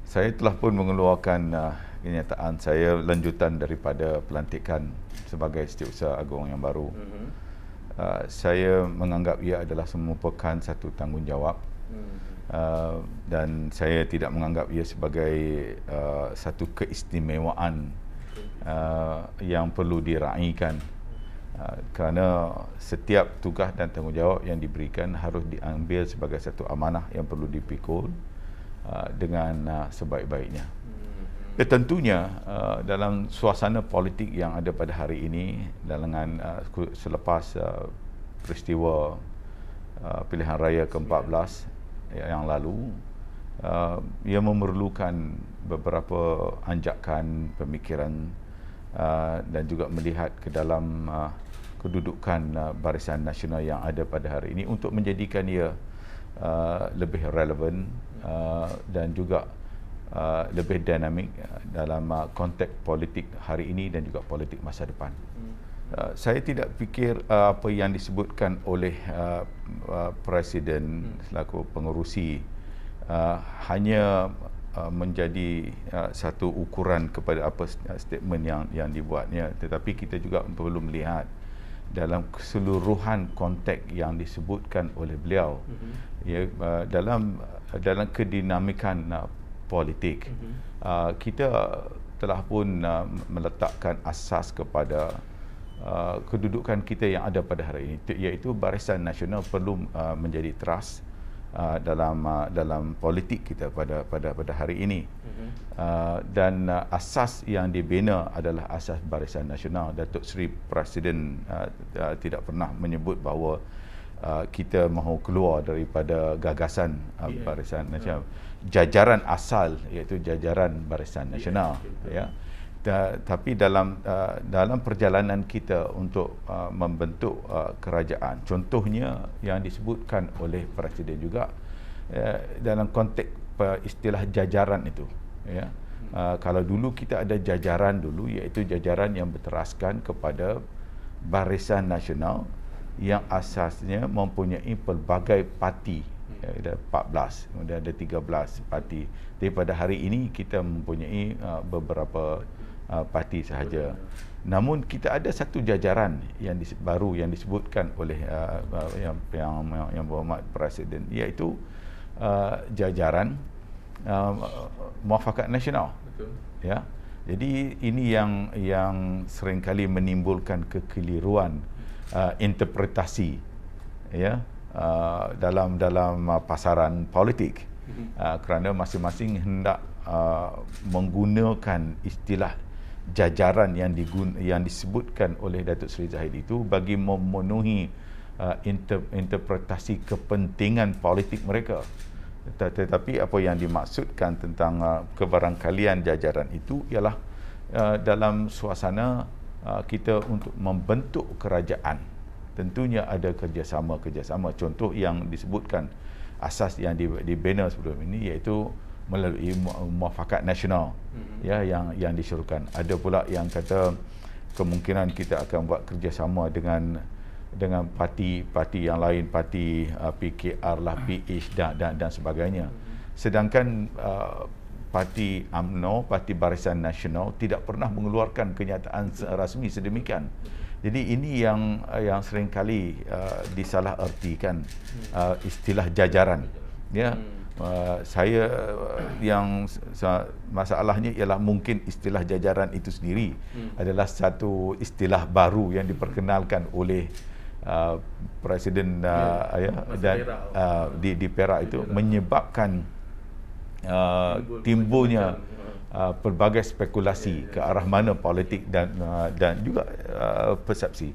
Saya telah pun mengeluarkan kenyataan saya lanjutan daripada pelantikan sebagai Setiausaha Agong yang baru. Saya menganggap ia adalah merupakan satu tanggungjawab dan saya tidak menganggap ia sebagai satu keistimewaan yang perlu diraikan, kerana setiap tugas dan tanggungjawab yang diberikan harus diambil sebagai satu amanah yang perlu dipikul dengan sebaik-baiknya. Tentunya dalam suasana politik yang ada pada hari ini, dengan selepas peristiwa pilihan raya ke-14 yang lalu, ia memerlukan beberapa anjakan pemikiran dan juga melihat ke dalam kedudukan Barisan Nasional yang ada pada hari ini untuk menjadikan ia lebih relevan dan juga lebih dinamik dalam konteks politik hari ini dan juga politik masa depan. Saya tidak fikir apa yang disebutkan oleh Presiden selaku pengerusi hanya menjadi satu ukuran kepada apa statement yang dibuatnya, tetapi kita juga perlu melihat dalam keseluruhan konteks yang disebutkan oleh beliau, dalam kedinamikan politik. Kita telah pun meletakkan asas kepada kedudukan kita yang ada pada hari ini, iaitu Barisan Nasional perlu menjadi teras dalam politik kita pada hari ini. Dan asas yang dibina adalah asas Barisan Nasional. Datuk Seri Presiden tidak pernah menyebut bahawa kita mahu keluar daripada gagasan Barisan Nasional. Jajaran asal iaitu jajaran Barisan Nasional, ya. Tapi dalam perjalanan kita untuk membentuk kerajaan, contohnya yang disebutkan oleh Presiden juga dalam konteks istilah jajaran itu, ya. Kalau dulu kita ada jajaran dulu, iaitu jajaran yang berteraskan kepada Barisan Nasional yang asasnya mempunyai pelbagai parti. Ada 14, kemudian ada 13 parti. Tapi pada hari ini kita mempunyai beberapa parti sahaja. Namun kita ada satu jajaran yang baru yang disebutkan oleh yang berhormat Presiden, iaitu jajaran Muafakat Nasional. Betul. Ya. Jadi ini yang seringkali menimbulkan kekeliruan interpretasi, ya, dalam pasaran politik, kerana masing-masing hendak menggunakan istilah jajaran yang disebutkan oleh Datuk Seri Zahid itu bagi memenuhi interpretasi kepentingan politik mereka. Tetapi apa yang dimaksudkan tentang kebarangkalian jajaran itu ialah dalam suasana kita untuk membentuk kerajaan, tentunya ada kerjasama. Contoh yang disebutkan asas yang dibina sebelum ini, iaitu melalui Muafakat Nasional, ya, yang disuruhkan. Ada pula yang kata kemungkinan kita akan buat kerjasama dengan parti yang lain, parti PKR lah, PH dan sebagainya. Sedangkan parti UMNO, Parti Barisan Nasional, tidak pernah mengeluarkan kenyataan rasmi sedemikian. Jadi ini yang seringkali disalahartikan istilah jajaran, ya. Saya yang masalahnya ialah mungkin istilah jajaran itu sendiri adalah satu istilah baru yang diperkenalkan oleh Presiden dan di Perak itu, menyebabkan timbulnya pelbagai spekulasi ke arah mana politik dan juga persepsi.